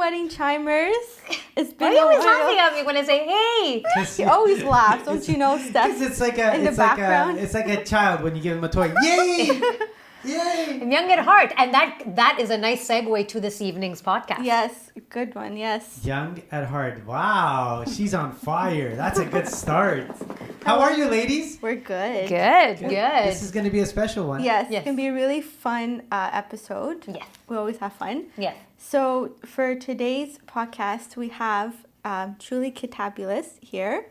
wedding chimers. It's been Why are you always a while. laughing at me when I say, hey? He always laughs, don't you know, Steph? Because it's like a, in the background. it's like a child when you give him a toy. Yay! Yay! I'm young at heart. And that is a nice segue to this evening's podcast. Yes, good one, yes. Young at heart. Wow, she's on fire. That's a good start. How are you, ladies? We're good. Good. This is going to be a special one. Yes, Yes. it's going to be a really fun episode. Yes. We always have fun. Yes. So for today's podcast, we have truly Kidtabulous here.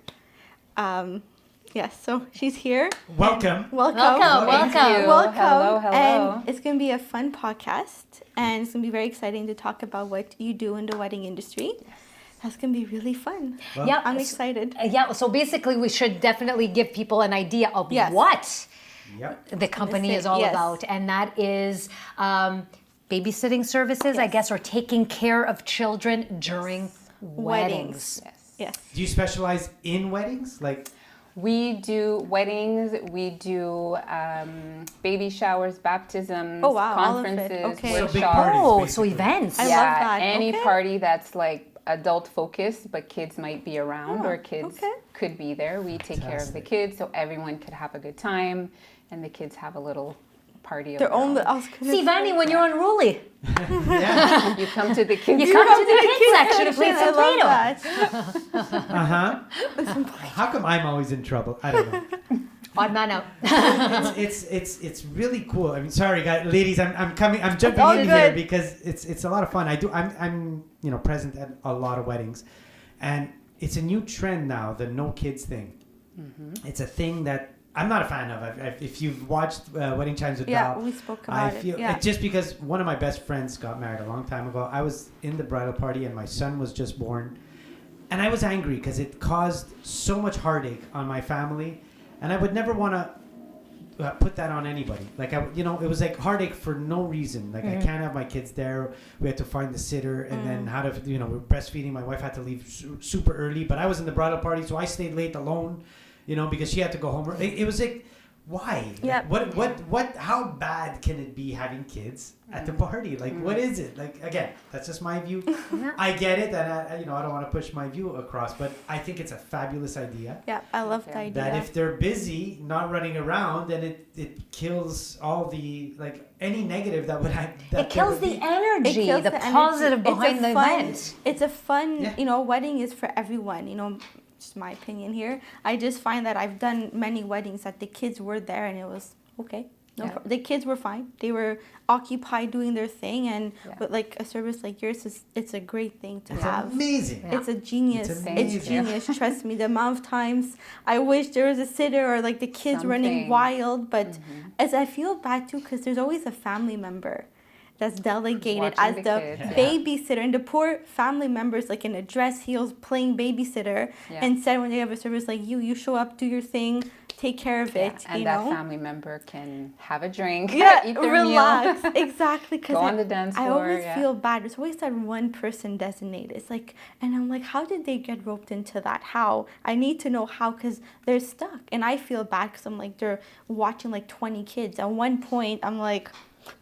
Yes, so she's here. Welcome. Welcome. Welcome. Thank you. Welcome. Hello, hello. And it's going to be a fun podcast. And it's going to be very exciting to talk about what you do in the wedding industry. That's going to be really fun. Well, Yeah. I'm excited. So basically we should definitely give people an idea of Yes. what Yep. the company say, is all yes. about. And that is babysitting services, I Yes. guess, or taking care of children during weddings. Yes. Do you specialize in weddings? Like, We do weddings, we do baby showers, baptisms, Oh, wow, all of it. conferences, Okay. So big workshops. parties. Oh, so basically. events. I Yeah, love that. any Okay. party that's like adult focused, but kids might be around Oh, or kids okay. could be there. We take care of the Fantastic. kids so everyone could have a good time and the kids have a little party of Their own. own. I was gonna See, say- Vanny, when you're unruly, yeah. You come to the kids. you come to the kids section to play I some love Play-Doh. that. Uh-huh. How come I'm always in trouble? I don't know. Odd man out. It's really cool. I mean, sorry, guys, ladies, I'm jumping all in here good. because it's a lot of fun. I'm present at a lot of weddings, and it's a new trend now, the no kids thing. Mm-hmm. It's a thing that I'm not a fan of. If you've watched Wedding Chimes with Yeah, Val, we spoke I about feel it. Yeah. just because one of my best friends got married a long time ago. I was in the bridal party and my son was just born, and I was angry because it caused so much heartache on my family, and I would never want to put that on anybody. Like it was like heartache for no reason. Like I can't have my kids there. We had to find the sitter, and then how to we're breastfeeding. My wife had to leave super early, but I was in the bridal party, so I stayed late alone. Because she had to go home. It was like, why? Yeah. What? How bad can it be having kids at the party? Like, what is it? Like, again, that's just my view. I get it, and I don't want to push my view across, but I think it's a fabulous idea. Yeah, I love the idea. That if they're busy, not running around, then it kills all the any negative that would have. It kills the energy, It kills the energy. positive It's a behind the fun- event. It's a fun, Yeah. wedding is for everyone, just my opinion here. I just find that I've done many weddings that the kids were there and it was okay. The kids were fine. They were occupied doing their thing, and with a service like yours, it's a great thing to It's have. amazing. Yeah. It's a genius. It's It's, amazing. genius. Trust me. The amount of times I wish there was a sitter or the kids running Something. wild, but as I feel bad too because there's always a family member that's delegated as Watching the the kids, babysitter, and the poor family members in a dress heels playing babysitter. Yeah. Instead, when they have a service like you show up, do your thing, take care of it. And that family member can have a drink, Yeah, eat their relax. meal. Exactly. Because Go on the dance I floor, always yeah. feel bad. There's always that one person designated. It's and I'm like, how did they get roped into that? How? I need to know how because they're stuck. And I feel bad because I'm they're watching 20 kids. At one point, I'm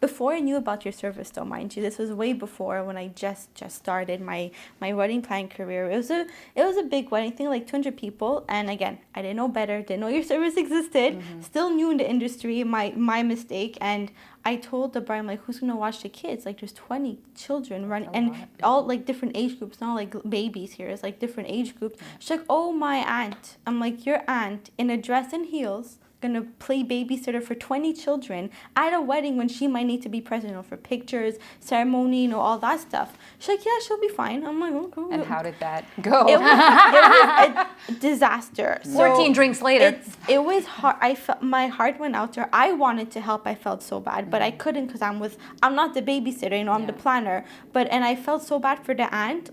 before I knew about your service though, mind you, this was way before when I just started my wedding planning career. It was a big wedding thing, 200 people, and again, I didn't know better, didn't know your service existed, still new in the industry, my mistake, and I told the bride, I'm who's gonna watch the kids? There's 20 children running, and all different age groups, not babies here, it's different age groups. She's like, oh, my aunt. I'm your aunt in a dress and heels, gonna play babysitter for 20 children at a wedding when she might need to be present, for pictures, ceremony, all that stuff. She's like, yeah, she'll be fine. I'm okay. And how did that go? It was a disaster. 14 drinks later. It was hard. I felt my heart went out to her. I wanted to help. I felt so bad, but I couldn't because I'm not the babysitter. I'm the planner. And I felt so bad for the aunt.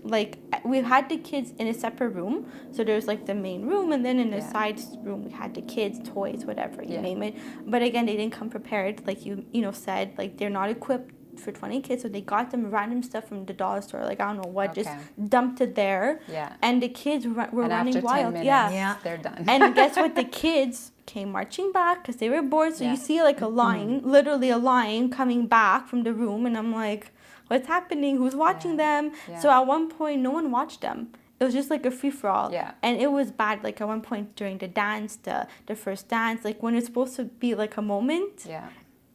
We had the kids in a separate room. So there's the main room, and then in the side room we had the kids, toys, whatever you name it. But again, they didn't come prepared, you said. They're not equipped for 20 kids, so they got them random stuff from the dollar store, I don't know what, just dumped it there. Yeah. And the kids were And running after 10 wild. minutes, Yeah. they're done. And guess what? The kids came marching back because they were bored. So you see a line, literally a line coming back from the room, and I'm what's happening, who's watching them. Yeah. So at one point, no one watched them. It was just like a free for all. Yeah. And it was bad. Like at one point during the dance, the first dance, like when it's supposed to be like a moment, Yeah.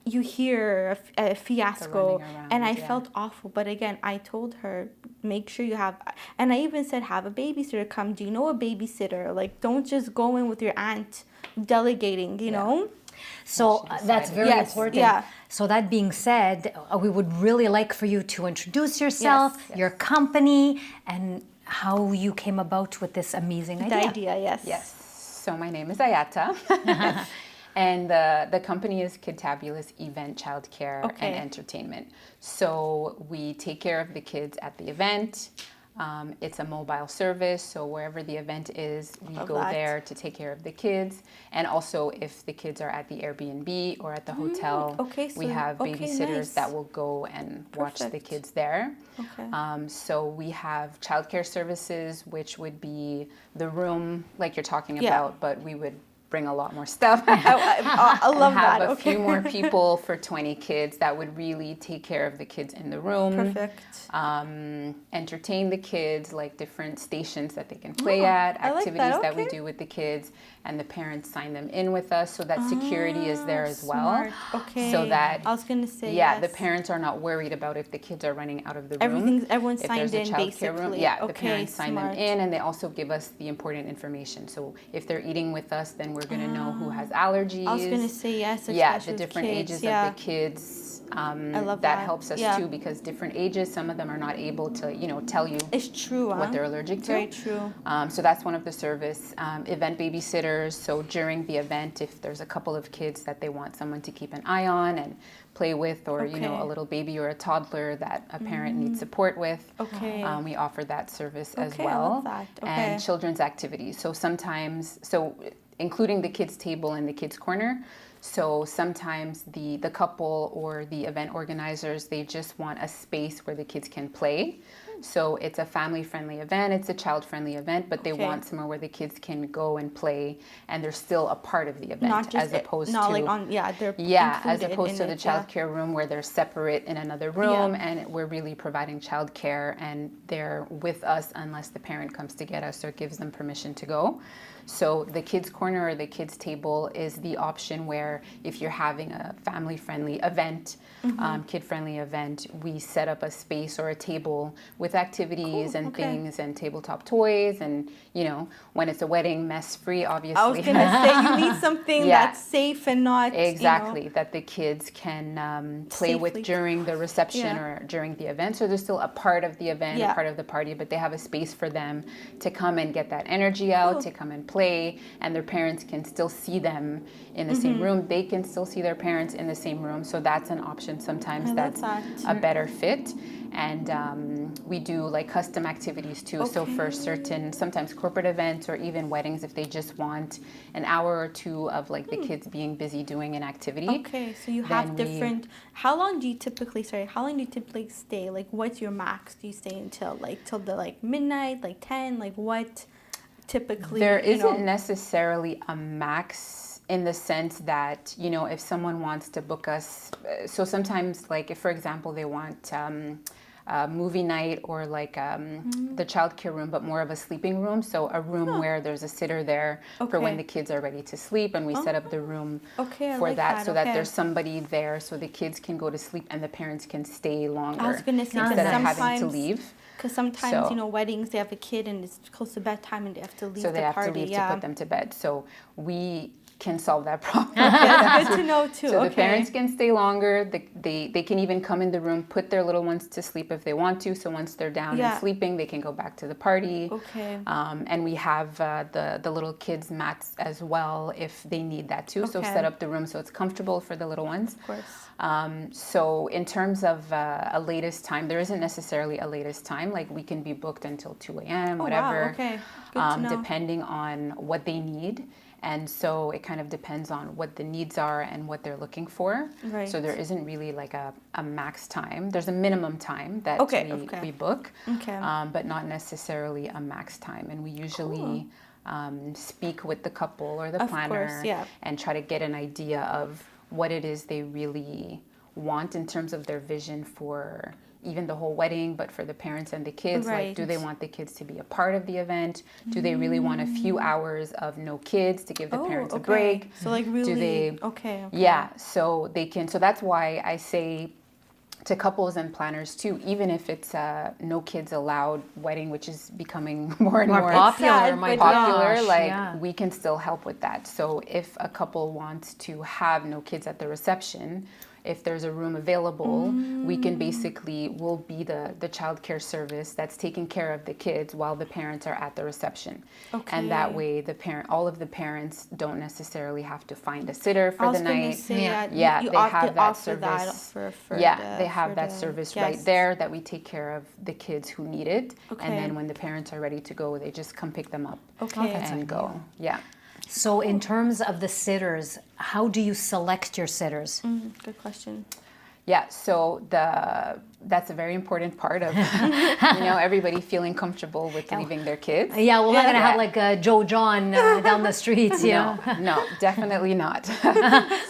you hear a fiasco, running around, and I yeah. felt awful. But again, I told her, make sure you have, and I even said, have a babysitter come. Do you know a babysitter? Like, don't just go in with your aunt delegating, you know? So that's very Yes, important. yeah. So that being said, we would really like for you to introduce yourself, Yes. your company, and how you came about with this amazing The idea. idea, yes. Yes. So my name is Ayata. And the company is Kidtabulous Event Childcare Okay. and Entertainment. So we take care of the kids at the event. It's a mobile service, so wherever the event is, we Love go that. there to take care of the kids. And also, if the kids are at the Airbnb or at the hotel, okay, we so- have okay, babysitters nice. that will go and watch the Perfect. kids there. Okay. So we have childcare services, which would be the room, like you're talking Yeah. about, but we would bring a lot more stuff. I love and have that. a Okay. few more people for 20 kids that would really take care of the kids in the room. Perfect. Entertain the kids, like different stations that they can play Oh, at, I like activities that, that we okay. do with the kids, and the parents sign them in with us so that security is there as well. Smart. Okay. So that, I was gonna say yeah, yes. the parents are not worried about if the kids are running out of the room. Everyone's If signed there's a in childcare room, basically. yeah, the Okay, parents sign smart. them in, and they also give us the important information. So if they're eating with us, then we're gonna know who has allergies. I was gonna say yes. Yeah, especially the with different kids, ages yeah. of the kids. I love that that. helps us Yeah. too, because different ages, some of them are not able to, tell you It's true. what they're allergic to. Very true. So that's one of the service. Event babysitters. So during the event, if there's a couple of kids that they want someone to keep an eye on and play with, or Okay. a little baby or a toddler that a parent needs support with, Okay. we offer that service as Okay, I well. love that. Okay. And children's activities. So sometimes, including the kids table and the kids corner. So sometimes the couple or the event organizers, they just want a space where the kids can play. So it's a family-friendly event, it's a child-friendly event, but they Okay. want somewhere where the kids can go and play, and they're still a part of the event, Not just as opposed not to like on they're yeah, as included opposed in to the it, yeah. childcare room where they're separate in another room, Yeah. and we're really providing childcare, and they're with us unless the parent comes to get us or gives them permission to go. So the kids corner or the kids table is the option where if you're having a family-friendly event, Mm-hmm. kid-friendly event, we set up a space or a table with activities Cool, and okay. things and tabletop toys, and when it's a wedding, mess-free, obviously. I was gonna say you need something Yeah. that's safe and not Exactly, that the kids can play with Safely. during the reception Yeah. or during the event. So they're still a part of the event, Yeah. a part of the party, but they have a space for them to come and get that energy out, Cool. to come and play, and their parents can still see them in the Mm-hmm. same room. They can still see their parents in the same room. So that's an option sometimes I love that's that. a better fit. And we do like custom activities too. So for certain, sometimes corporate events or even weddings, if they just want an hour or two of like the kids being busy doing an activity. Okay, so you have then we- different. How long do you typically stay? Like, what's your max? Do you stay until till the midnight, 10? Like, what typically? There isn't necessarily a max in the sense that, if someone wants to book us, so sometimes like if, for example, they want movie night or the childcare room, but more of a sleeping room. So a room where there's a sitter there for when Okay. the kids are ready to sleep, and we set up the room Okay, I for like that, that, so that okay. there's somebody there so the kids can go to sleep and the parents can stay longer I was gonna say, 'cause instead of having to sometimes- leave. Because sometimes, So- weddings, they have a kid and it's close to bedtime and they have to leave So they the have party. to leave yeah. to put them to bed. So we can solve that problem. That's good to know too. So okay. the parents can stay longer. They can even come in the room, put their little ones to sleep if they want to. So once they're down Yeah. and sleeping, they can go back to the party. Okay. And we have the little kids mats as well if they need that too. So Okay. set up the room so it's comfortable for the little ones. Of course. So in terms of a latest time, there isn't necessarily a latest time. Like we can be booked until 2 a.m., Oh, whatever. wow. Okay. Good to know. Depending on what they need. And so it kind of depends on what the needs are and what they're looking for. Right. So there isn't really like a max time. There's a minimum time that Okay, we, okay. we book, Okay. but not necessarily a max time. And we usually speak with the couple or the Of planner course, yeah. and try to get an idea of what it is they really want in terms of their vision for even the whole wedding, but for the parents and the kids, like, Right. do they want the kids to be a part of the event? Do they really want a few hours of no kids to give the parents a break? So like really, Do they? okay. Yeah, so they can. So that's why I say to couples and planners too, even if it's a no kids allowed wedding, which is becoming more and more popular, sad, my but popular, gosh, like yeah. we can still help with that. So if a couple wants to have no kids at the reception, if there's a room available, we can basically, we'll be the child care service that's taking care of the kids while the parents are at the reception. And that Okay. way all of the parents don't necessarily have to find a sitter I for was the gonna night. say Yeah. Yeah, you they have that offer that service. for They have that service right guests. there that we take care of the kids who need it. Okay. And then when the parents are ready to go, they just come pick them up Okay. and go. Yeah. So in terms of the sitters, how do you select your sitters? Good question. Yeah, so that's a very important part of everybody feeling comfortable with leaving their kids. Yeah, we're not going to Yeah. have like Joe John down the streets, yeah. No, definitely not.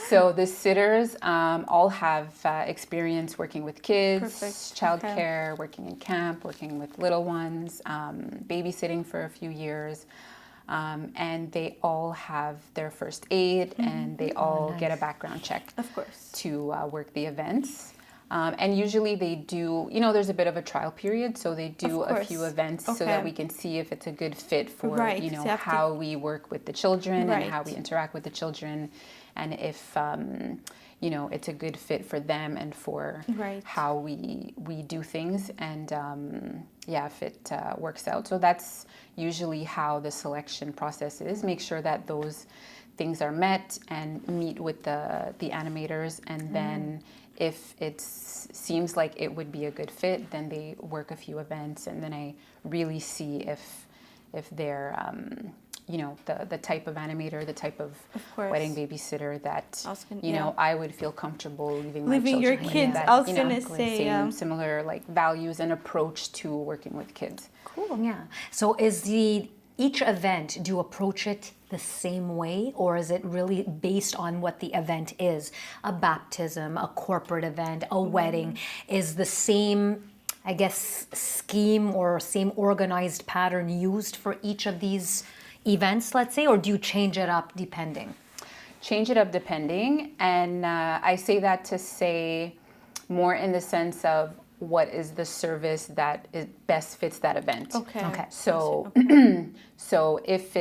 So the sitters all have experience working with kids, Perfect. childcare, working in camp, working with little ones, babysitting for a few years. And they all have their first aid and they all get a background check Of course. to work the events. And usually they do, there's a bit of a trial period, so they do Of a course. few events so Okay. that we can see if it's a good fit for, Right, so you have to- how we work with the children and how Right. we interact with the children, and if, it's a good fit for them and for Right. how we do things, and if it works out. So that's usually how the selection process is. Make sure that those things are met and meet with the animators, and then if it seems like it would be a good fit, then they work a few events, and then I really see if they're the type of animator, the type of course. wedding babysitter that I was gonna- I would feel comfortable leaving my Leaving your children with, kids, that, I was gonna say, same similar like values and approach to working with kids. Cool. Yeah. So is each event, do you approach it the same way, or is it really based on what the event is? A baptism, a corporate event, a wedding is the same, I guess, scheme or same organized pattern used for each of these events, let's say, or do you change it up depending? Change it up depending, and I say that to say more in the sense of what is the service that best fits that event. Okay. So, so if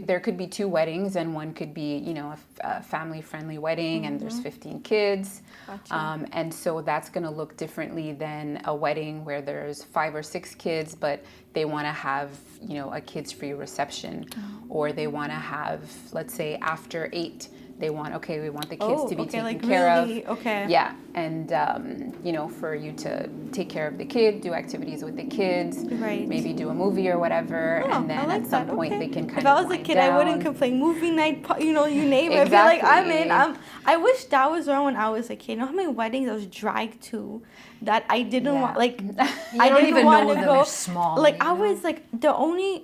there could be two weddings, and one could be, a family-friendly wedding, and there's 15 kids, Gotcha. and so that's going to look differently than a wedding where there's 5 or 6 kids, but they want to have, a kids-free reception, or they want to have, let's say, after 8. We want the kids to be taken care really, of. okay. Yeah, and for you to take care of the kid, do activities with the kids, Right. maybe do a movie or whatever, Oh, and then I like at some that. point Okay. they can kind if of I was a wind kid, I wouldn't down. complain. Movie night, you name it. I feel like I'm in. Exactly. I wish that was around when I was a kid. You know how many weddings I was dragged to that I didn't Yeah. want, like, I don't didn't even want know to them. go. They're small. Like, you I know? was like,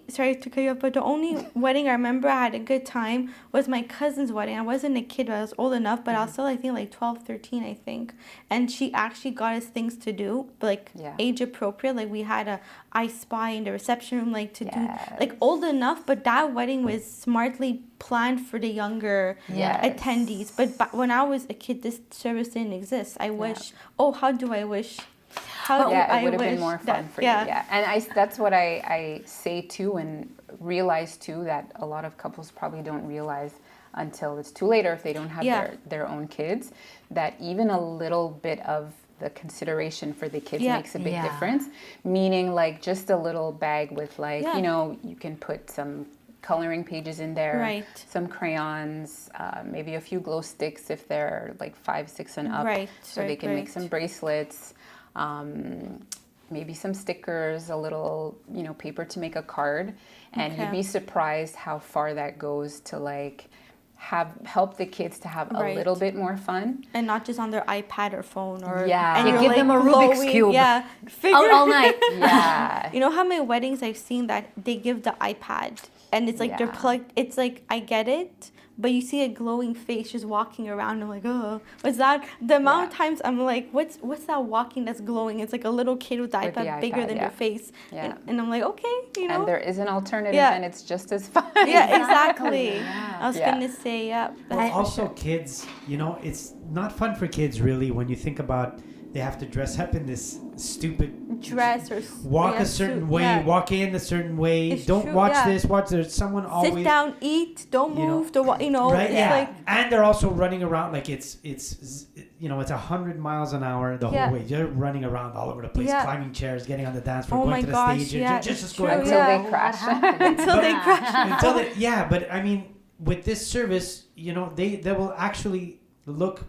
sorry to cut you off, but the only wedding I remember I had a good time was my cousin's wedding. I wasn't a kid, but I was old enough, but I was still, I think, like 12, 13, I think. And she actually got us things to do, like, Yeah. age appropriate. Like, we had a I Spy in the reception room, like, to do, Yes. like, old enough, but that wedding was smartly planned for the younger Yes. attendees. But when I was a kid, this service didn't exist. I wish, how do I wish? How do Yeah, I it would have been wish more fun that- for you. Yeah, and that's what I say too, and realize too that a lot of couples probably don't realize until it's too late, or if they don't have Yeah. their own kids, that even a little bit of the consideration for the kids Yeah. makes a big Yeah. difference. Meaning, like, just a little bag with, like, Yeah. you can put some coloring pages in there, Right. some crayons, maybe a few glow sticks if they're like 5, 6 and up, Right, so they can make some bracelets. Maybe some stickers, a little, paper to make a card, and you'd Okay. be surprised how far that goes to, like, help the kids to have a Right. little bit more fun. And not just on their iPad or phone or Yeah. and You you're, give them a Rubik's glowing- Cube. Yeah, All night. Yeah. You know how many weddings I've seen that they give the iPad and it's like they're Yeah. plugged. It's like I get it, but you see a glowing face just walking around. I'm like, oh, what's that? The amount of times I'm like, what's that walking that's glowing? It's like a little kid with the With the iPad bigger than iPad, your face. Yeah. And I'm like, okay, you know. And there is an alternative, Yeah. and it's just as fun. Yeah, exactly. Yeah. I was Yeah. gonna say, yeah. Well, that's for also sure. kids, you know, it's not fun for kids really when you think about they have to dress up in this stupid Dress or walk yeah, a certain suit, way, yeah. walk in a certain way. It's Don't true, watch yeah. this, watch this. Someone always Sit down, eat, don't you know, move. You know, right? it's Yeah, like and they're also running around like it's you know, it's 100 miles an hour the Yeah. whole way. They're running around all over the place, Yeah. climbing chairs, getting on the dance floor, Oh going my to the gosh, stage, yeah, and just it's go true, Until yeah. they crash. until they crash. until they, yeah. But I mean, with this service, you know, they will actually look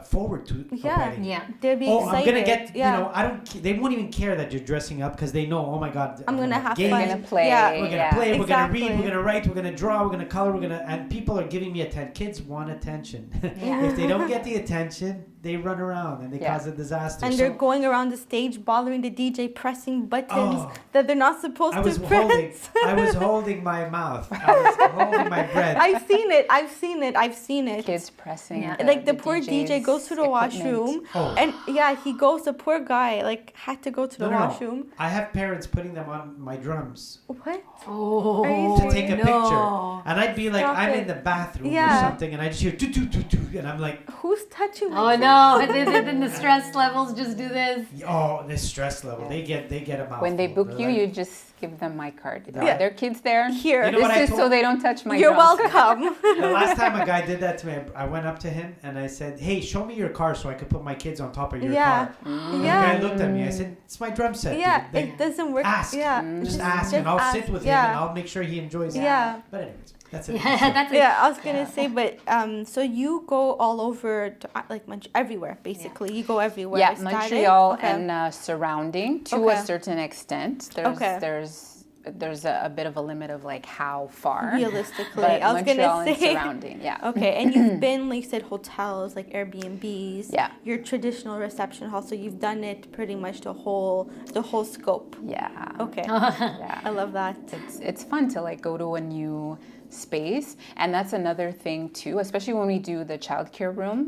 forward to a Yeah. wedding. Yeah. They'll be Oh, excited. I'm gonna get. Yeah. You know, I don't. They won't even care that you're dressing up because they know. Oh my God, I'm gonna have game. fun. We're gonna play. Yeah. We're gonna Yeah. play. We're gonna read. Exactly. We're gonna write. We're gonna draw. We're gonna color. We're gonna. And people are giving me attention. Kids want attention. Yeah. If they don't get the attention, they run around and they Yeah. cause a disaster. And So they're going around the stage, bothering the DJ, pressing buttons Oh. that they're not supposed I was to holding. press. I was holding my mouth. I was holding my breath. I've seen it. I've seen it. I've seen it. Kids pressing. Yeah. Like the poor DJ DJ's goes to the equipment. washroom, Oh. and yeah, he goes. The poor guy like had to go to the No. washroom. I have parents putting them on my drums What? Oh, Are you to take a picture, and I'd be like, Stop I'm it. in the bathroom or Yeah. something, and I just hear do do do do, and I'm like, Who's touching my Oh face? no! Then the stress levels just do this. oh, this stress level. They get a mouthful. When they book They're you, like, you just give them my card. Yeah. Are there kids there? Here. You know what I This is told- so they don't touch my You're drumstick. welcome. The last time a guy did that to me, I went up to him and I said, "Hey, show me your car so I could put my kids on top of your Yeah. car." And the Yeah. guy looked at me. I said, "It's my drum set." Yeah, dude. Like, it doesn't work. ask. Yeah, Just ask, and I'll sit with him, and I'll make sure he enjoys it. Yeah. But anyways, that's it. Yeah, that's it. Yeah, I was gonna say, but so you go all over, to, like everywhere, basically. You go everywhere. Yeah, Is that it? Montreal Okay. and surrounding to Okay. a certain extent. Okay. There's a bit of a limit of like how far. Realistically, But I was Montreal gonna and say. surrounding, yeah. Okay, and you've been, like you said, hotels, like Airbnbs. Yeah. Your traditional reception hall, so you've done it pretty much the whole scope. Yeah. Okay, Yeah. I love that. It's fun to like go to a new space, and that's another thing too, especially when we do the childcare room.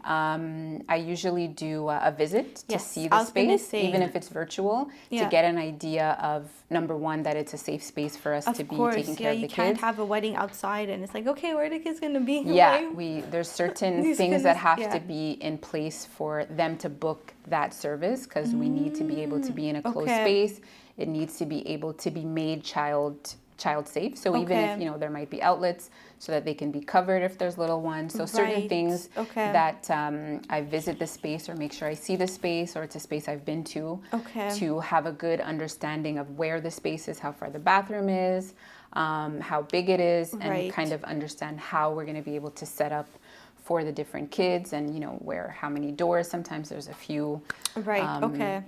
I usually do a visit to Yes, see I the was gonna space, say. even if it's virtual, Yeah. to get an idea of number one, that it's a safe space for us to Of be course, taking yeah, care of you the can't kids. have a wedding outside, and it's like, okay, where are the kids gonna be? Yeah, Like, there's certain These things kids- that have yeah. to be in place for them to book that service, because we need to be able to be in a closed okay. space. It needs to be able to be made child safe. So even if Okay. there might be outlets, so that they can be covered if there's little ones. So certain Right. things Okay. that I visit the space or make sure I see the space, or it's a space I've been to, Okay. to have a good understanding of where the space is, how far the bathroom is, how big it is, and Right. kind of understand how we're going to be able to set up for the different kids, and how many doors. Sometimes there's a few Right, okay.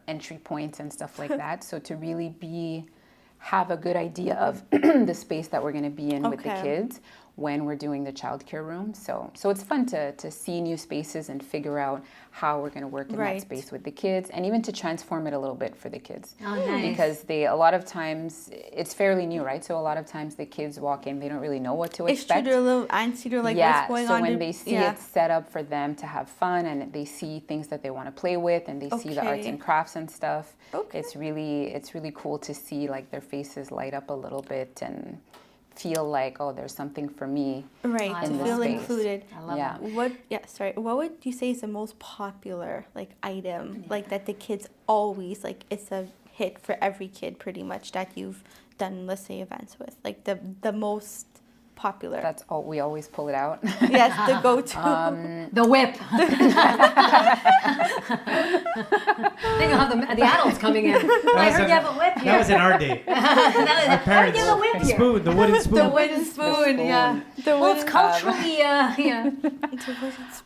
entry points and stuff like that. So to really have a good idea of the space that we're going to be in with the Okay. kids when we're doing the childcare room. So it's fun to see new spaces and figure out how we're going to work in Right. that space with the kids, and even to transform it a little bit for the kids. Oh, nice. Because a lot of times it's fairly new, right? So a lot of times the kids walk in, they don't really know what to It's true, expect. they're a little antsy, they're like, Yeah, what's going so on? when they see yeah. it's set up for them to have fun, and they see things that they want to play with, and they see the arts Okay. and crafts and stuff, Okay. it's really cool to see like their faces light up a little bit and feel like, oh, there's something for me. Right, I to love feel space. included. I love Yeah. it. What would you say is the most popular item, like that the kids always, like it's a hit for every kid pretty much that you've done, let's say, events with, like the most popular? That's all, we always pull it out. Yes, the go-to. The whip. Think of the adults coming in. I was heard in- you have a whip here. That was in our day. Our Parents, you have a whip here. spoon, the wooden spoon. The wooden spoon, yeah. The Well, it's wooden- culturally, yeah.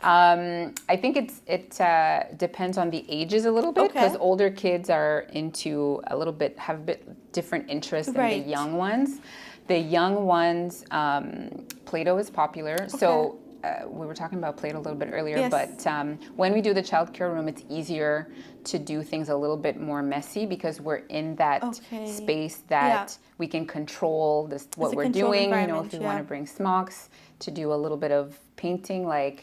I think it depends on the ages a little bit, Okay. because older kids are into have a bit different interests than Right. the young ones. The young ones, Play-Doh is popular. So we were talking about Play-Doh a little bit earlier, Yes. but when we do the childcare room, it's easier to do things a little bit more messy because we're in that Okay. space that we can control this what a we're controlled doing. If environment, we want to bring smocks to do a little bit of painting, Okay.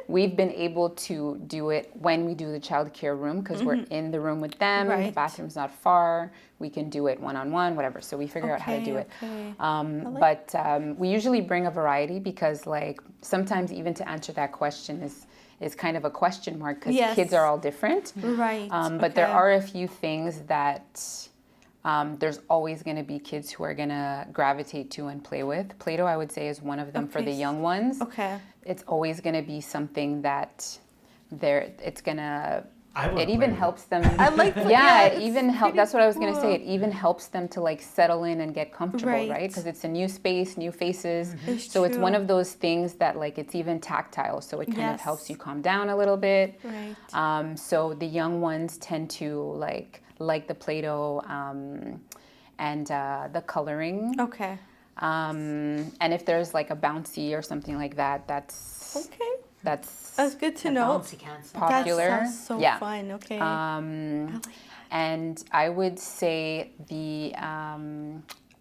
we've been able to do it when we do the childcare room because we're in the room with them. The Right. bathroom's not far. We can do it one-on-one, whatever. So we figure out how to do it. Okay. But we usually bring a variety because sometimes even to answer that question is kind of a question mark because Yes. kids are all different. Right. But there okay. are a few things that there's always going to be kids who are going to gravitate to and play with. Play-Doh, I would say, is one of them for the young ones. Okay. It's always going to be something that it's going to... It even helps them. I like that. Yeah, Yeah, it even helps. That's what I was going to say. It even helps them to settle in and get comfortable, right? Because it's a new space, new faces. So it's one of those things that it's even tactile. So it kind of helps you calm down a little bit. Right. So the young ones tend to like the Play-Doh and the coloring. Okay. And if there's a bouncy or something like that, that's Okay. that's That's good to know. Bouncy castle. popular. That sounds so Yeah. fun. Okay. And I would say the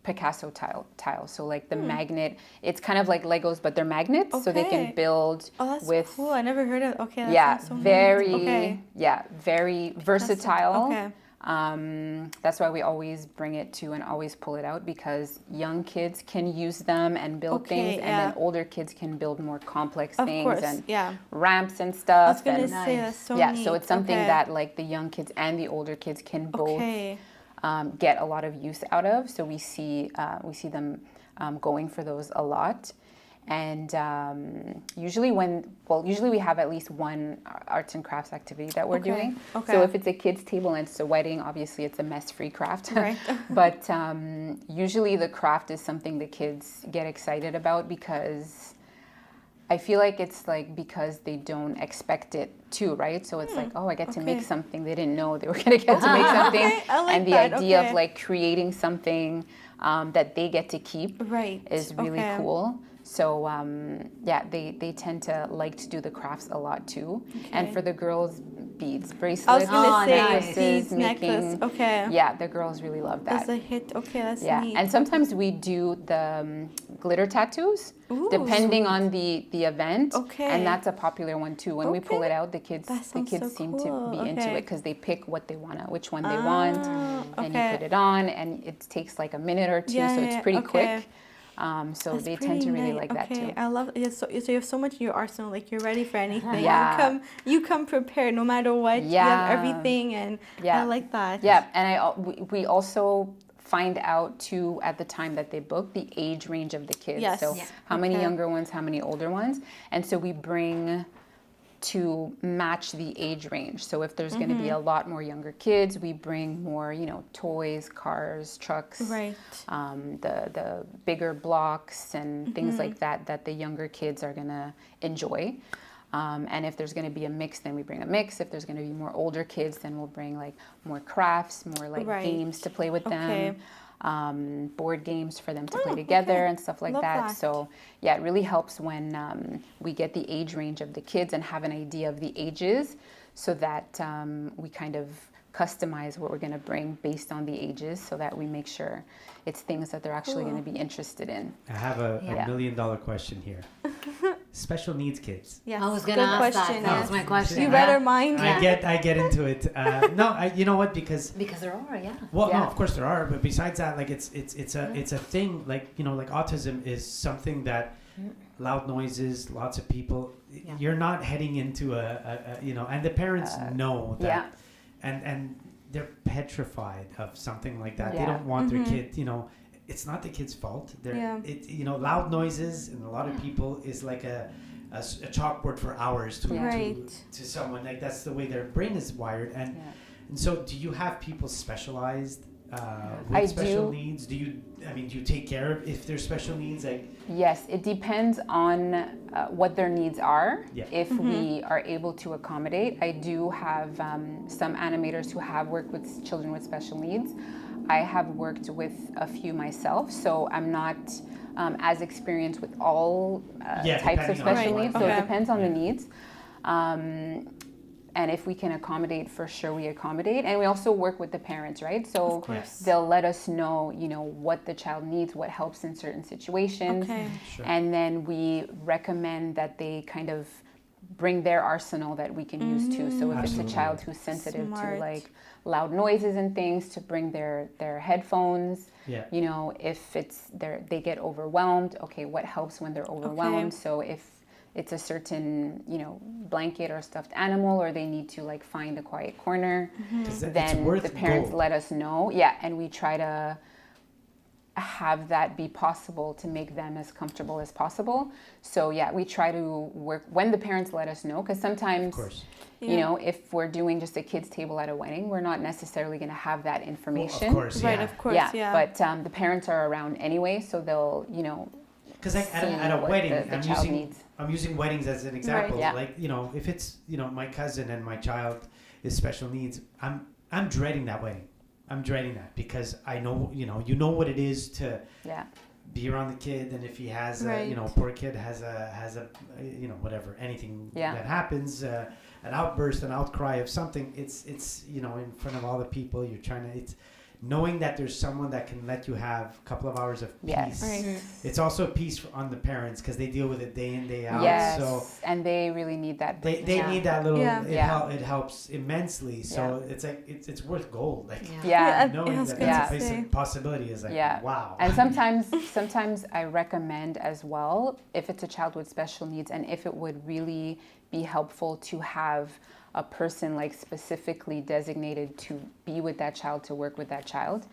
Picasso tile. So the magnet, it's kind of like Legos, but they're magnets, so they can Okay. build Oh, that's with cool. I never heard of. Okay. That yeah, sounds so very nice. Okay. very versatile. Okay. That's why we always bring it to and always pull it out because young kids can use them and build Okay, things, and then yeah. older kids can build more complex Of things course. and Yeah. ramps and I stuff. was gonna and say that's so yeah, neat. so it's something Okay. that the young kids and the older kids can both Okay. get a lot of use out of. So we see them going for those a lot. And usually we have at least one arts and crafts activity that we're Okay, doing. okay. So if it's a kid's table and it's a wedding, obviously it's a mess-free craft. Right. But usually the craft is something the kids get excited about because I feel like it's because they don't expect it to, right? So it's I get to make okay. something they didn't know they were going to get to make something. Okay, I like and the that, idea okay. of creating something that they get to keep Right. is really Okay. cool. So they tend to like to do the crafts a lot too. And Okay. for the girls, beads, bracelets, I was gonna say nice. beads, making. necklace. Okay. Yeah, the girls really love that. That's a hit. Okay, that's Yeah, neat. and sometimes we do the glitter tattoos, Ooh. depending on the event. Okay. And that's a popular one too. When we pull Okay. it out, the kids That sounds so seem cool. to be into Okay. it because they pick what they want, which one they want, and you okay. put it on, and it takes a minute or two, Yeah, so yeah, it's pretty okay. quick. So That's they tend to pretty really nice. like that Okay, too. I love it. So you have so much in your arsenal. You're ready for anything. Yeah. You come prepared no matter what. You Yeah. have everything, and Yeah. I like that. Yeah, and we also find out too at the time that they book the age range of the kids. Yes. So Yeah. how many Okay. younger ones, how many older ones, and so we bring to match the age range. So if there's going to be a lot more younger kids, we bring more, toys, cars, trucks, Right. the bigger blocks and things like that the younger kids are going to enjoy. And if there's going to be a mix, then we bring a mix. If there's going to be more older kids, then we'll bring more crafts, more Right. games to play with Okay. them, board games for them to play Oh, together okay. and stuff like Love that. that. So yeah, it really helps when we get the age range of the kids and have an idea of the ages so that we kind of customize what we're going to bring based on the ages so that we make sure it's things that they're actually going to be interested in. I have a Yeah. $1 million question here. Special needs kids. Yes. I was gonna Good ask question. that. That Yes. was my question. You read our mind. I get into it. No, you know what? Because Because there are, yeah. well, Yeah. no, of course there are, but besides that, it's a thing. Autism is something that loud noises, lots of people. Yeah. You're not heading into and the parents know that, Yeah. and they're petrified of something like that. They Yeah. don't want their kid. It's not the kid's fault. Yeah. Loud noises and a lot of people is like a chalkboard for hours to, Yeah. Right. to someone. Like that's the way their brain is wired. And so, do you have people specialized with I special do. needs? Do you take care of if there's special needs? Yes, it depends on what their needs are. Yeah. If we are able to accommodate, I do have some animators who have worked with children with special needs. I have worked with a few myself, so I'm not as experienced with all types of depending on special what- needs. So Okay. it depends on the Yeah. needs. And if we can accommodate, for sure we accommodate. And we also work with the parents, right? So Of course. they'll let us know, what the child needs, what helps in certain situations. Okay. Sure. And then we recommend that they kind of bring their arsenal that we can use too. So if Absolutely. it's a child who's sensitive Smart. to like loud noises and things, to bring their headphones. Yeah. If they get overwhelmed, okay, what helps when they're overwhelmed? Okay. So if it's a certain, blanket or stuffed animal, or they need to like find a quiet corner, 'Cause it's then worth the parents gold. let us know. Yeah, and we try to have that be possible to make them as comfortable as possible. So yeah, we try to work when the parents let us know, because sometimes, Of course. if we're doing just a kids table at a wedding, we're not necessarily going to have that information. Well, of course, Right, yeah. of course, Yeah, yeah. but the parents are around anyway, so they'll, Because like see at a what wedding, the child needs. I'm using weddings as an example. yeah. Like if it's my cousin and my child is special needs, I'm dreading that wedding. I'm dreading that because I know you know what it is to Yeah. be around the kid, and if he has Right. poor kid has a whatever, anything Yeah. that happens, an outburst, an outcry of something, it's in front of all the people you're trying to, it's knowing that there's someone that can let you have a couple of hours of peace. Yes. Right. It's also a piece on the parents because they deal with it day in, day out. Yes, So and they really need that. they Yeah. need that little. Yeah. It helps immensely. So Yeah. it's like it's worth gold. Like Yeah. knowing I was that gonna that's a say. possibility is like Yeah. wow. And sometimes I recommend as well, if it's a child with special needs, and if it would really be helpful to have a person like specifically designated to be with that child, to work with that child,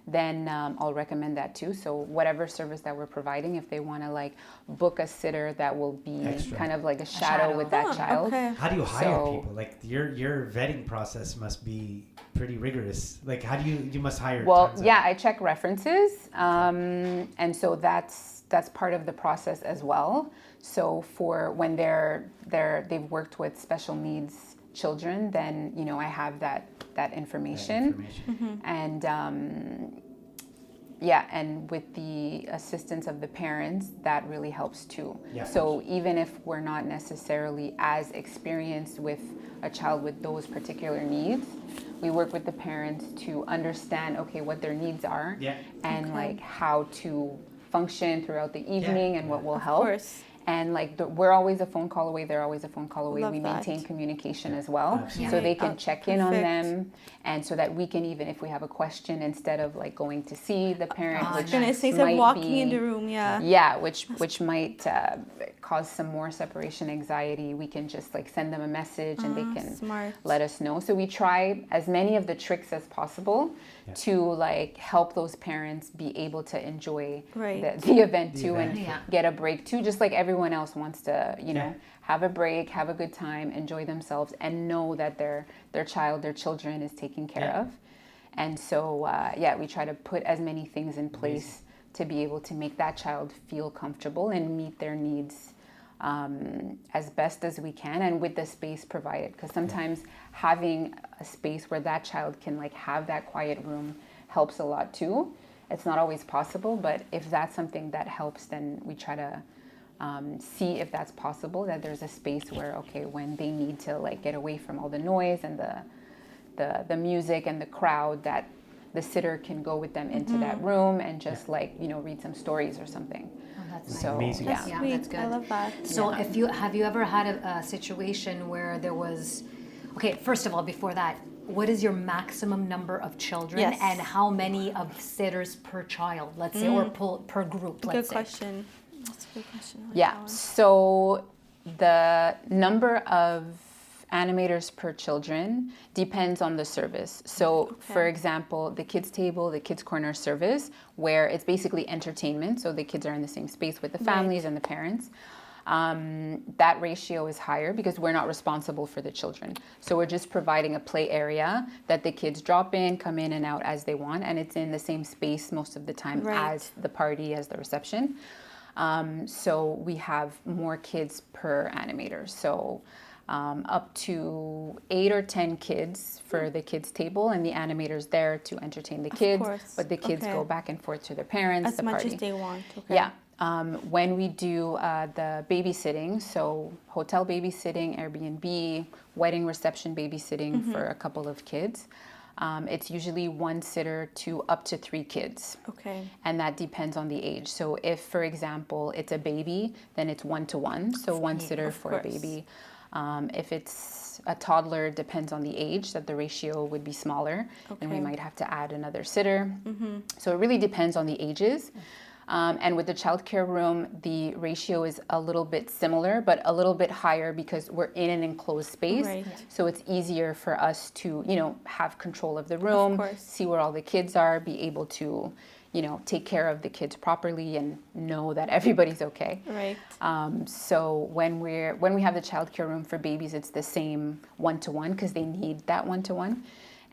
then I'll recommend that too. So whatever service that we're providing, if they want to like book a sitter that will be Extra. kind of like a shadow with that Oh, child. okay. How do you hire So- people? Like your vetting process must be pretty rigorous. Like how do you must hire? Well, tons of- yeah, I check references, and so that's part of the process as well. So for when they've worked with special needs children, then I have that information. And and with the assistance of the parents, that really helps too. Yeah. So even if we're not necessarily as experienced with a child with those particular needs, we work with the parents to understand, okay, what their needs are, Yeah. and Okay. like how to function throughout the evening and what will help. Of course. And like we're always a phone call away, they're always a phone call away. Love We that. maintain communication as well, Absolutely. so they Right. can Oh, check in on perfect. them, and so that we can, even if we have a question, instead of like going to see the parent, Oh, which Goodness sakes, I'm might walking be, in the room, yeah. yeah, which might cause some more separation anxiety, we can just like send them a message and they can Smart. let us know. So we try as many of the tricks as possible to like help those parents be able to enjoy Right. the event The too, event. and Yeah. get a break too, just like everyone else wants to, Yeah. have a break, have a good time, enjoy themselves, and know that their child, their children is taken care Yeah. of. And so, we try to put as many things in place to be able to make that child feel comfortable and meet their needs as best as we can, and with the space provided. Because sometimes having a space where that child can like have that quiet room helps a lot too. It's not always possible, but if that's something that helps, then we try to see if that's possible, that there's a space where, okay, when they need to like get away from all the noise and the music and the crowd, that the sitter can go with them into that room and just like, read some stories or something. Oh, that's So, amazing. yeah. That's Yeah, sweet. that's good. I love that. So have you ever had a situation where there was, okay, first of all, before that, what is your maximum number of children, Yes. and how many of sitters per child, let's say, or per group, let's Good say? question. That's a good question. I like Yeah, that one. so the number of animators per children depends on the service. So for example, the kids table, the kids corner service, where it's basically entertainment, so the kids are in the same space with the families and the parents, that ratio is higher because we're not responsible for the children. So we're just providing a play area that the kids drop in, come in and out as they want, and it's in the same space most of the time Right. as the party, as the reception. So we have more kids per animator. So up to 8 or 10 kids for the kids table, and the animators there to entertain the kids. course. But the kids Okay. go back and forth to their parents, As the much party. as they want. Okay. Yeah. When we do the babysitting, so hotel babysitting, Airbnb, wedding reception babysitting for a couple of kids, it's usually one sitter to up to 3 kids. Okay. And that depends on the age. So if, for example, it's a baby, then it's 1-to-1. So one sitter of for course. a baby. If it's a toddler, depends on the age, that the ratio would be smaller. And we Okay. might have to add another sitter. So it really depends on the ages. And with the childcare room, the ratio is a little bit similar, but a little bit higher because we're in an enclosed space. Right. So it's easier for us to, have control of the room, course. see where all the kids are, be able to, take care of the kids properly and know that everybody's okay. Right. So when we have the childcare room for babies, it's the same 1-to-1 because they need that 1-to-1.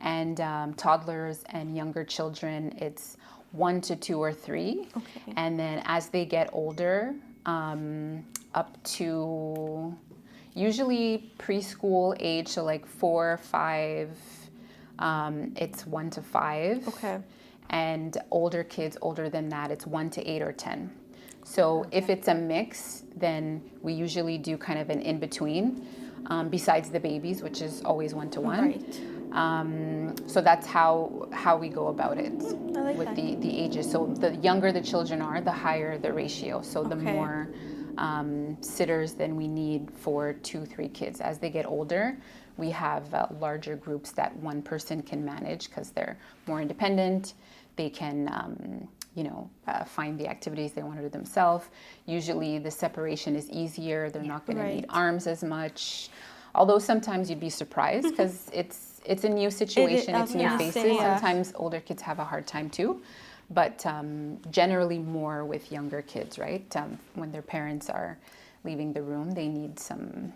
And toddlers and younger children, it's 1 to 2 or 3. Okay. And then as they get older, up to usually preschool age, so like 4 or 5, it's 1 to 5. Okay. And older kids older than that, it's 1 to 8 or 10. So if it's a mix, then we usually do kind of an in-between, besides the babies, which is always 1-to-1. Right. So that's how we go about it I like with that. the ages. So the younger the children are, the higher the ratio. So the Okay. more sitters than we need for 2-3 kids. As they get older, we have larger groups that one person can manage because they're more independent. They can find the activities they want to do themselves. Usually the separation is easier. They're not going to need Right. arms as much. Although sometimes you'd be surprised because it's a new situation, I it's was new gonna faces. say, yeah. Sometimes older kids have a hard time too, but generally more with younger kids, right? When their parents are leaving the room, they need some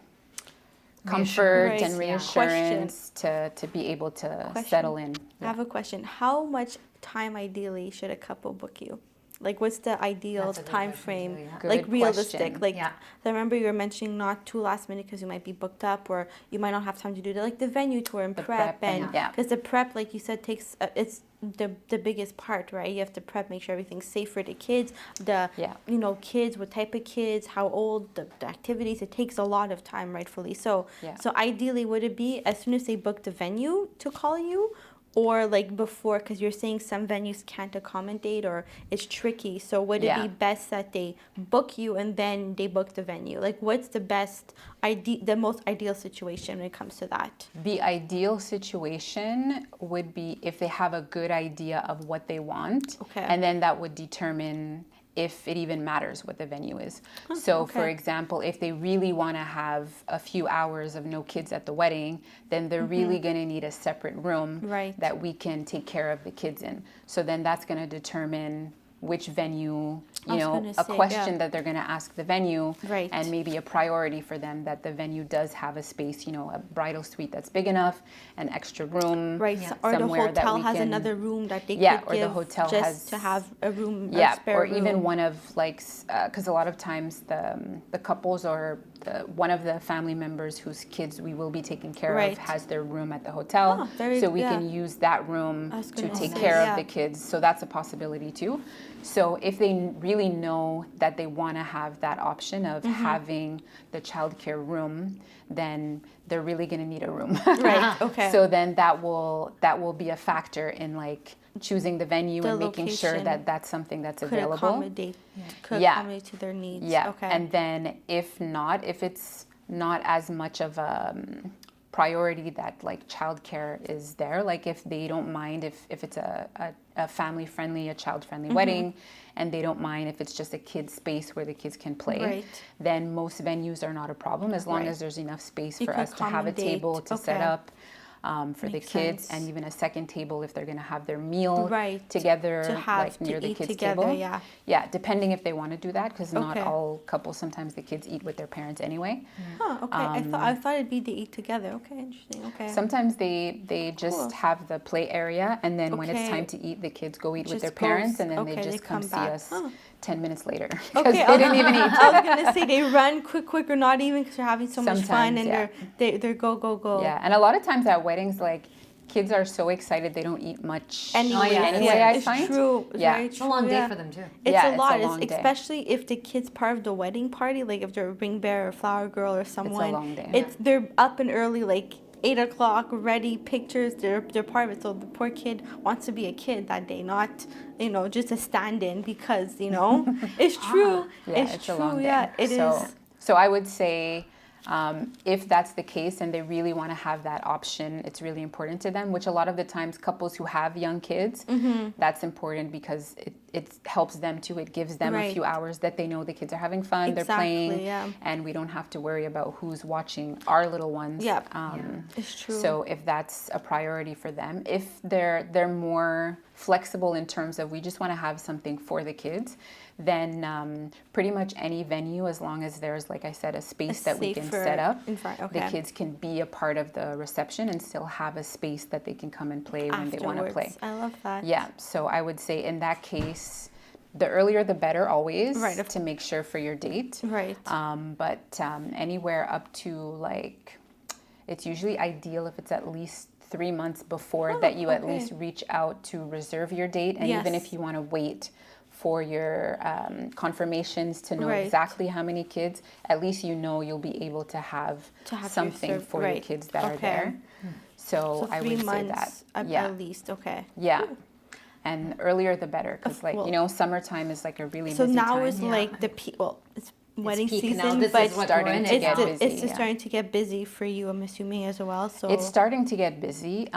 comfort Right. and Yeah. reassurance to be able to Question. settle in. I have a question. How much time ideally should a couple book you? Like, what's the ideal That's a good time question frame? too, yeah. Good Like realistic. question. Like, Yeah. I remember you were mentioning not too last minute because you might be booked up or you might not have time to do the venue tour and The prep prep and- and yeah. because the prep, like you said, takes it's the biggest part, right? You have to prep, make sure everything's safe for the kids. Yeah. Kids, what type of kids, how old, the activities. It takes a lot of time, rightfully. So, Yeah. so ideally, would it be as soon as they book the venue to call you? Or like before, because you're saying some venues can't accommodate or it's tricky. So would it Yeah. be best that they book you and then they book the venue? Like what's the the most ideal situation when it comes to that? The ideal situation would be if they have a good idea of what they want, Okay. and then that would determine if it even matters what the venue is. So, for okay. example, if they really want to have a few hours of no kids at the wedding, then they're really going to need a separate room Right. that we can take care of the kids in. So then that's going to determine which venue, I was gonna a say, question yeah. that they're going to ask the venue, Right. and maybe a priority for them that the venue does have a space, a bridal suite that's big enough, an extra room, Right. Yeah. So, or the somewhere that hotel we has can- another room that they Yeah, could or the give hotel just has- to have a room, a yeah, spare or room. even one of because a lot of times the couples or one of the family members whose kids we will be taking care Right. of has their room at the hotel, Oh, very- so we yeah. can use that room I was to gonna take say, care yeah. of the kids. So that's a possibility too. So if they really know that they want to have that option of Mm-hmm. having the childcare room, then they're really going to need a room. Right. Okay. So then that will be a factor in like choosing the venue The and making sure location that that's something that's could available. accommodate Yeah. to their needs. Yeah. Okay. And then if it's not as much of a priority that like childcare is there, like if they don't mind if it's a family friendly, a child friendly Mm-hmm. wedding, and they don't mind if it's just a kid's space where the kids can play, Right. then most venues are not a problem as long Right. as there's enough space You for can us to have a accommodate. table to set Okay. up. For Makes the kids, sense. and even a second table if they're going to have their meal Right. together, To have like to near the eat kids' together, table. yeah. Yeah, depending if they want to do that, because not Okay. all couples. Sometimes the kids eat with their parents anyway. Huh, okay. I thought it'd be they eat together. Okay, interesting. Okay. Sometimes they just Cool. have the play area, and then when it's Okay. time to eat, the kids go eat with Just their parents, goes- and then okay, they they just come come see back. us Huh. 10 minutes later because Okay, they didn't even eat. I was gonna say they run quick or not even because they're having so much fun Sometimes, and yeah. they're go. Yeah, and a lot of times at weddings, like kids are so excited they don't eat much Anyway, anyway, I it's find. true. It's Yeah. very It's a long true, day yeah. for them too. It's Yeah, a it's lot, a long day. especially if the kid's part of the wedding party, like if they're a ring bearer or flower girl or someone. long day. They're up and early, like 8 o'clock, ready, pictures. They're part of it. So the poor kid wants to be a kid that day, not just a stand-in because it's true. Yeah, it's a true. long day. Yeah, it is. So I would say, if that's the case and they really want to have that option, it's really important to them, which a lot of the times couples who have young kids, that's important because it helps them too. It gives them a few hours that they know the kids are having fun, they're playing, and we don't have to worry about who's watching our little ones. Yeah, it's true. So if that's a priority for them, if they're more flexible in terms of we just want to have something for the kids, then pretty much any venue, as long as there's, like I said, a space that we can set up, the kids can be a part of the reception and still have a space that they can come and play when they want to play. I love that. Yeah, so I would say in that case, the earlier the better always, to make sure for your date. Right. But anywhere up to it's usually ideal if it's at least 3 months before that you at least reach out to reserve your date. And even if you want to wait for your confirmations to know exactly how many kids, at least you'll be able to have something for your kids that are there. So I would say that. At least, Yeah. And earlier the better, because summertime is like a really busy time. So now is like it's wedding peak now. season, This but is what we're in again. it's just starting to get busy for you, I'm assuming, as well. So it's starting to get busy.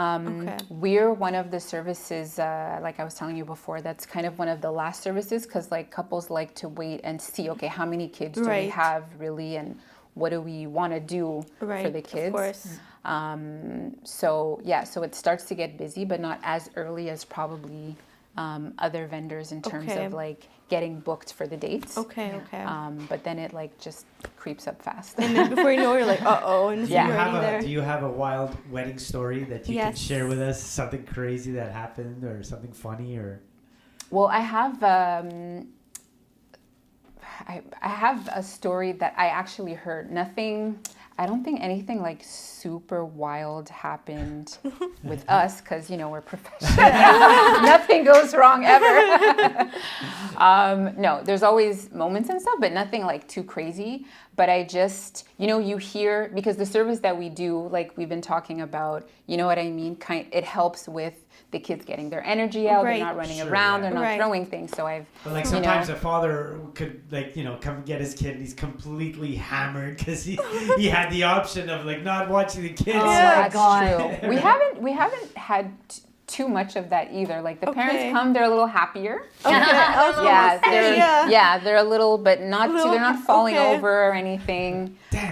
We're one of the services, like I was telling you before, that's kind of one of the last services, because couples like to wait and see, okay, how many kids do we have really, and what do we want to do for the kids? Of course. So it starts to get busy, but not as early as probably other vendors in terms of getting booked for the dates. Okay. But then it just creeps up fast. And then before you know, you're like, uh-oh, and it's already there. Do you have a wild wedding story that you can share with us? Something crazy that happened, or something funny, or? Well, I have I have a story that I actually heard. I don't think anything super wild happened with us, because we're professional. Nothing goes wrong ever. No, there's always moments and stuff, but nothing too crazy. But I just, you hear, because the service that we do, we've been talking about, you know what I mean? It helps with the kids getting their energy out. They're not running around. They're not throwing things. So But sometimes a father could come get his kid and he's completely hammered because he had the option of not watching the kids. Oh my God. True. We haven't had too much of that either. The parents come, they're a little happier. They're a little, but not too. They're not falling over or anything. But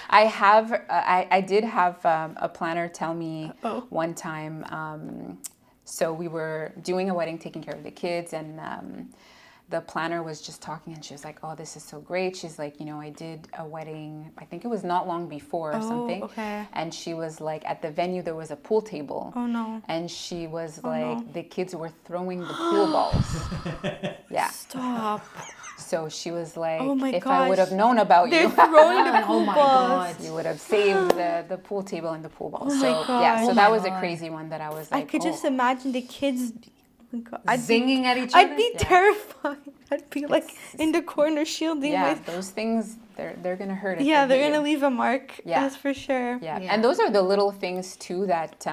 I did have a planner tell me one time. So we were doing a wedding, taking care of the kids, and the planner was just talking, and she was like, oh, this is so great. She's like, I did a wedding, I think it was not long before or something. Okay. And she was like, at the venue, there was a pool table. Oh, no. And she was the kids were throwing the pool balls. Yeah. Stop. So she was like, oh my if gosh. I would have known about They're you, throwing the pool balls. you would have saved the pool table and the pool balls. Oh so my God. yeah, so that was a crazy one that I was like, I could just imagine the kids zinging at each other. I'd be terrified. I'd be in the corner shielding. Those things, they're gonna hurt. They're gonna leave a mark. Yeah, that's for sure. Yeah, and those are the little things too that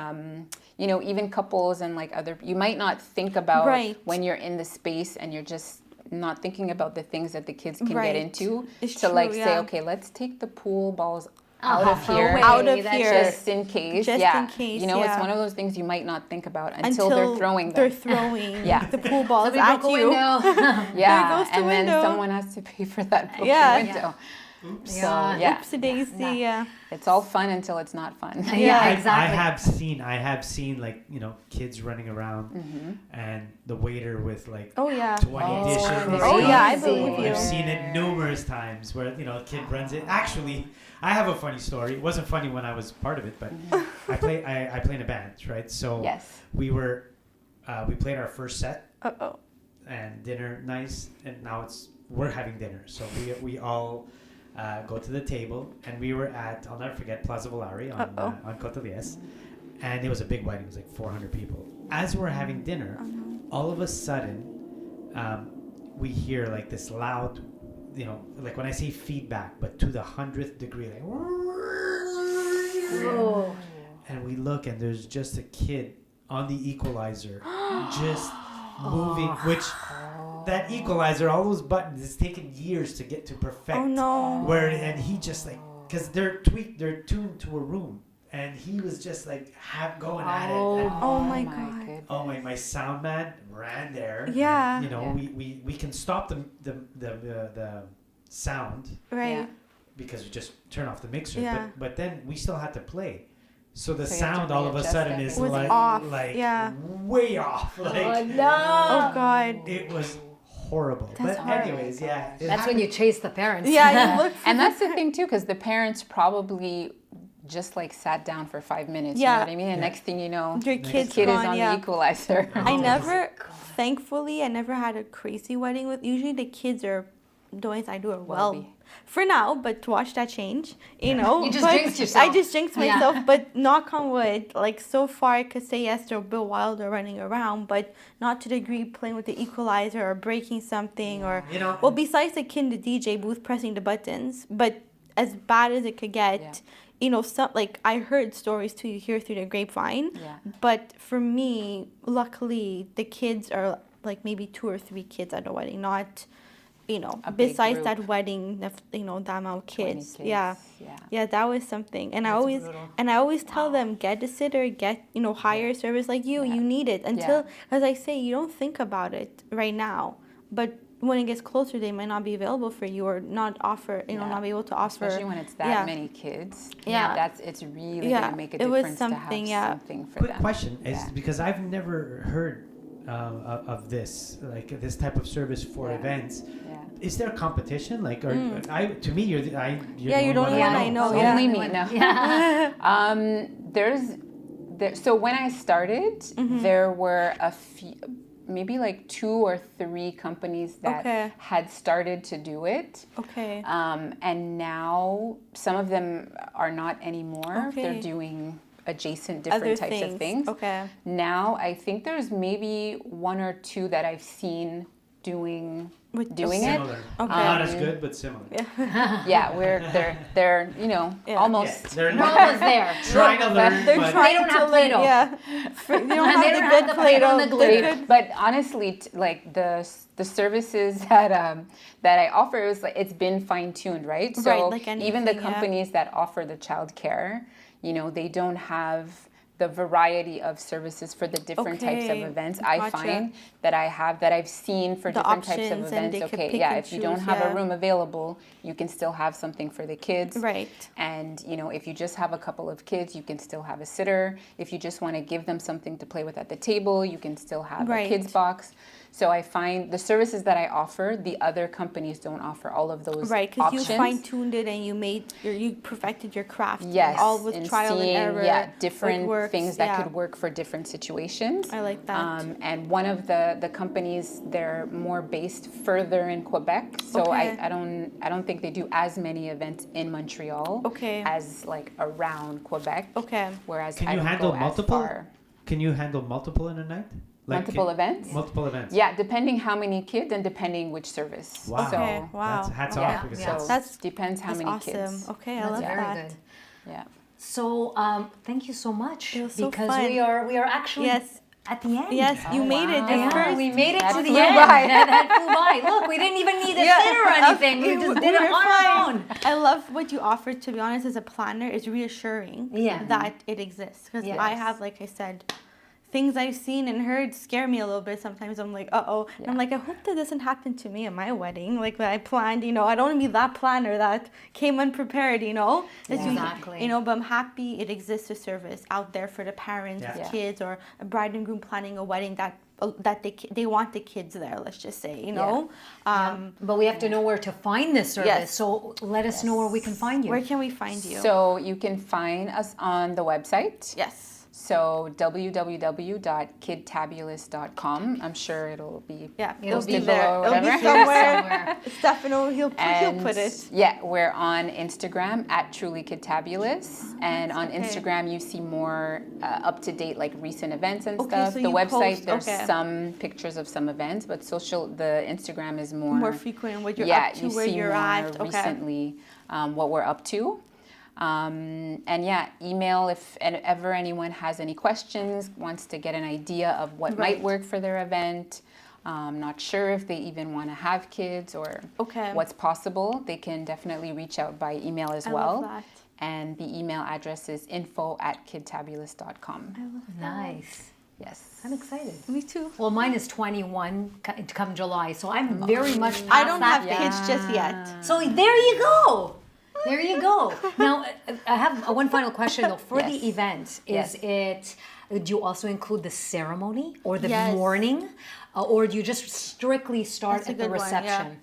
even couples and you might not think about when you're in the space and you're just not thinking about the things that the kids can get into. It's to true, say, okay, let's take the pool balls out of here, just in case. In case, it's one of those things you might not think about until they're throwing them. They're throwing the pool balls at you. Yeah, and then someone has to pay for that broken window. Oops. So, Oopsie-daisy, It's all fun until it's not fun. Yeah, exactly. I have seen kids running around and the waiter with 20 dishes. I believe you. I've seen it numerous times where a kid runs it. Actually, I have a funny story. It wasn't funny when I was part of it, but I play in a band, right? So we played our first set. And dinner, nice, and now we're having dinner. So we all go to the table, and we were at, I'll never forget, Plaza Volare on Kidtabulous, and it was a big wedding. It was like 400 people. As we're having dinner, all of a sudden, we hear like this loud, like when I say feedback, but to the 100th degree, like, and we look, and there's just a kid on the equalizer, just moving, which that equalizer, all those buttons, it's taken years to get to perfect. Oh no! And he just like, because they're tuned to a room, and he was just like going at it. And, oh my god! Goodness. oh my sound man ran there. Yeah. And, we can stop the sound Right. Yeah. because we just turn off the mixer. Yeah. But then we still had to play. So the So you have sound to all of a readjust sudden everything. is Was like off, yeah. way off. Like Oh god! it was horrible. That's but hard. anyways, yeah. That's when you chase the parents. Yeah, you look for And that's the thing too, because the parents probably just like sat down for 5 minutes. Yeah. You know what I mean? And Yeah. next thing you know, your Next kids the kid is gone, on yeah. the equalizer. I never, thankfully, I never had a crazy wedding with. Usually the kids are doing I do it well Well-be. for now, but to watch that change, you know. You just but jinxed yourself. I just jinxed Yeah. myself, but knock on wood, like so far I could say yes, they're a bit wild or running around, but not to the degree playing with the equalizer or breaking something or. Well, besides the kid in the DJ booth pressing the buttons, but as bad as it could get. Yeah. Some like I heard stories too. You hear through the grapevine, Yeah. but for me, luckily, the kids are like maybe 2 or 3 kids at a wedding, not, A big besides group. that wedding, that amount of 20 kids. Yeah. Yeah. Yeah, that was something. And I That's always brutal. tell them, get a sitter, hire a service like you. Yeah. You need it until, as I say, you don't think about it right now, but when it gets closer, they might not be available for you or not offer, Yeah. not be able to offer. Especially when it's that yeah. many kids. Yeah. It's really Yeah. gonna make a It was difference to something, have yeah. something for Quick them. question is Yeah. because I've never heard of this, like this type of service for Yeah. events. Yeah. Is there competition? Like, to me, you're the you're the only one I know. Only Yeah. me, no. Yeah. So when I started, Mm-hmm. there were a few, maybe like 2 or 3 companies that Okay. had started to do it. Okay. And now some of them are not anymore. Okay. They're doing adjacent different types of things. Okay. Now I think there's maybe 1 or 2 that I've seen doing it. Similar. Okay. Not as good, but similar. Yeah, they're Yeah. almost. Yeah, they're We're almost there. trying to learn, They're but trying don't to have learn. Play-Doh. Yeah. They don't They have don't the have good the Play-Doh. Play-Doh and the They're glue. good. But honestly, like the services that I offer, is like it's been fine tuned, right? So Right, like even the anything, yeah. companies that offer the childcare, they don't have the variety of services for the different types of Okay, events. I gotcha. find that I've seen for The different types of options, and events. they could Okay, pick yeah, and if you don't choose, have yeah. a room available, you can still have something for the kids. Right. And if you just have a couple of kids, you can still have a sitter. If you just want to give them something to play with at the table, you can still have Right. a kids box. So I find the services that I offer, the other companies don't offer all of those Right, because options. you fine-tuned it and you perfected your craft. Yes, All with and trial seeing, and error. yeah, what different works, things that yeah. could work for different situations. I like that. And one of the companies, they're more based further in Quebec, so Okay. I don't think they do as many events in Montreal Okay. as like around Quebec. Okay. Whereas Can I you don't handle go multiple? as far. Can you handle multiple in a night? Multiple events? Multiple events. Yeah, depending how many kids and depending which service. Wow. So, Okay. Wow. That's hats yeah, off because so that's That's- depends how That's many awesome. kids. Okay, I That's love very that. good. Yeah. So thank you so much It was so because fun. we are actually Yes. at the end. Yes, you Oh, made it. wow. The Yeah, first. we made it That to the flew end. by. That flew by. Look, we didn't even need a Yeah. sitter or anything. We just did it We're on our fine. own. I love what you offered. To be honest, as a planner, it's reassuring Yeah. that it exists. Because Yes. I have, like I said, things I've seen and heard scare me a little bit. Sometimes I'm like, uh-oh. And I'm like, I hope that doesn't happen to me at my wedding. Like that I planned, I don't want to be that planner that came unprepared, It's Yeah. you- Exactly. But I'm happy it exists a service out there for the parents Yeah. with Yeah. kids or a bride and groom planning a wedding that they want the kids there, let's just say, But we have to know where to find this service. Yes. So let us know where we can find you. Where can we find you? So you can find us on the website. Yes. So www.kidtabulous.com. I'm sure it'll be It'll be posted there. below or It'll be whatever. somewhere. Stefano, he'll put it. Yeah, we're on Instagram at Truly Kidtabulous, and on Instagram you see more up to date like recent events and stuff. So the you website post, there's some pictures of some events, but the Instagram is more frequent and what you're up to, you where see you're more at. recently what we're up to. And yeah, email if ever anyone has any questions, wants to get an idea of what might work for their event. Not sure if they even want to have kids or what's possible. They can definitely reach out by email as well. Love that. And the email address is info@kidtabulous.com. I love Nice. Yes. I'm excited. Me too. Well, mine is 21 come July, so I'm very much past I don't have that. kids just yet. So there you go. There you go. Now, I have one final question though. For the event, do you also include the ceremony or the morning? Or do you just strictly start at the reception?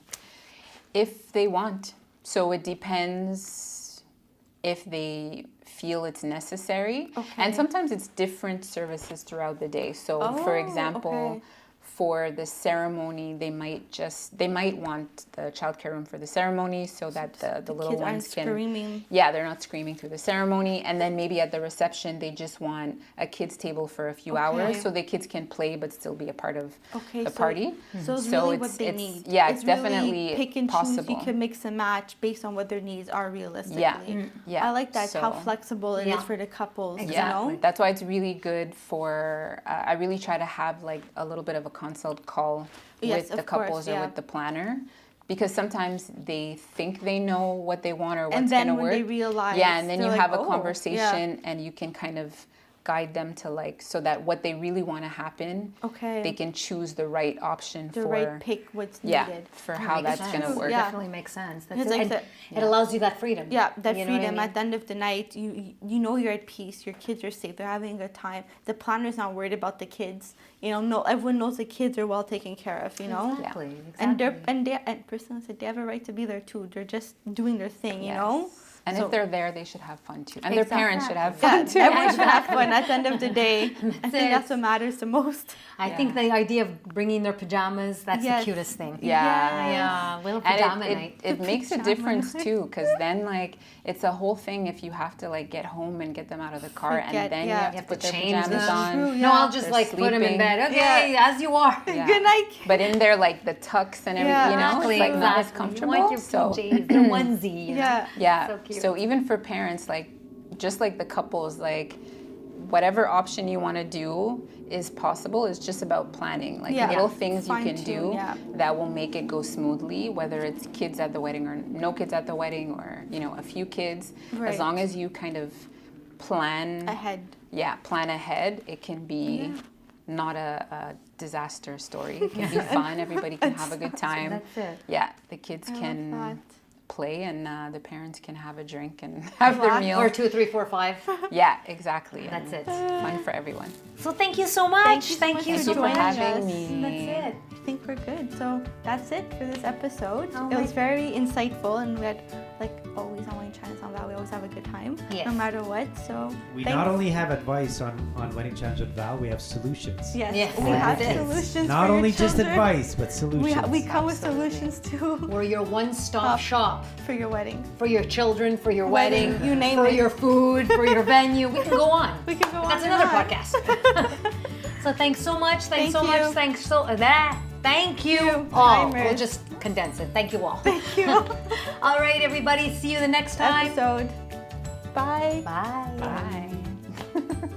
If they want. So it depends if they feel it's necessary. And sometimes it's different services throughout the day. So for example, for the ceremony, they might want the childcare room for the ceremony so that the little kids ones aren't screaming. they're not screaming through the ceremony. And then maybe at the reception, they just want a kids table for a few hours so the kids can play but still be a part of the party. So it's really what they need. Yeah, it's really definitely pick and possible. choose. You can mix and match based on what their needs are realistically. Yeah. I like that, how flexible it is for the couples. Exactly. You know? That's why it's really good for, I really try to have like a little bit of a consult call with the couples or with the planner, because sometimes they think they know what they want or what's going to work. And then when they realize, and then you like, have a conversation and you can kind of guide them to like, so that what they really want to happen, they can choose the right option the right pick what's needed. For how that's going to work. Definitely makes sense. That's Like and it allows you that freedom. That You know what I freedom. mean? At the end of the night, you know you're at peace. Your kids are safe. They're having a good time. The planner's not worried about the kids. You know, no, everyone knows the kids are well taken care of. You know, Exactly. and personally said they have a right to be there too. They're just doing their thing. You know. And if they're there, they should have fun too. And their parents should have fun too. Everyone should have fun at the end of the day. I think that's what matters the most. I think the idea of bringing their pajamas, that's the cutest thing. Yeah, little pajama night. It makes a difference too, because then like it's a whole thing if you have to like get home and get them out of the car and then you have to put their change pajamas them. on. No, I'll just like put them in bed. Okay, as you are. Good night. But in there like the tucks and everything, you know, it's like not as comfortable. You want your PJs, the onesie. You know? Yeah. So even for parents, like just like the couples, like whatever option you want to do is possible. It's just about planning, like little things you can do that will make it go smoothly, whether it's kids at the wedding or no kids at the wedding, or you know, a few kids. As long as you kind of plan ahead. Plan ahead, it can be not a disaster story. It can be fun. Everybody can have a good time. That's it. Yeah, the kids can play and the parents can have a drink and have their meal. Or 2, 3, 4, 5. Yeah, exactly. That's it. Fun for everyone. So thank you so much. Thank you for joining having us. me. That's it. I think we're good. So that's it for this episode. It was very insightful, and we had, like always on Wedding Chimes on Val, we always have a good time, no matter what. So we not only have advice on Wedding Chimes with Val, we have solutions. Yes, we have solutions. Not for only your just children. advice, but solutions. We come with solutions too. We're your one-stop shop for your wedding, for your children, for your wedding, you name for it. your food, for your venue. We can go on. We can go on. That's and another on. podcast. So thanks so much. Thank you. Thank you. We'll just condense it. Thank you all. Thank you. All right, everybody. See you the next time. Episode. Bye. Bye. Bye.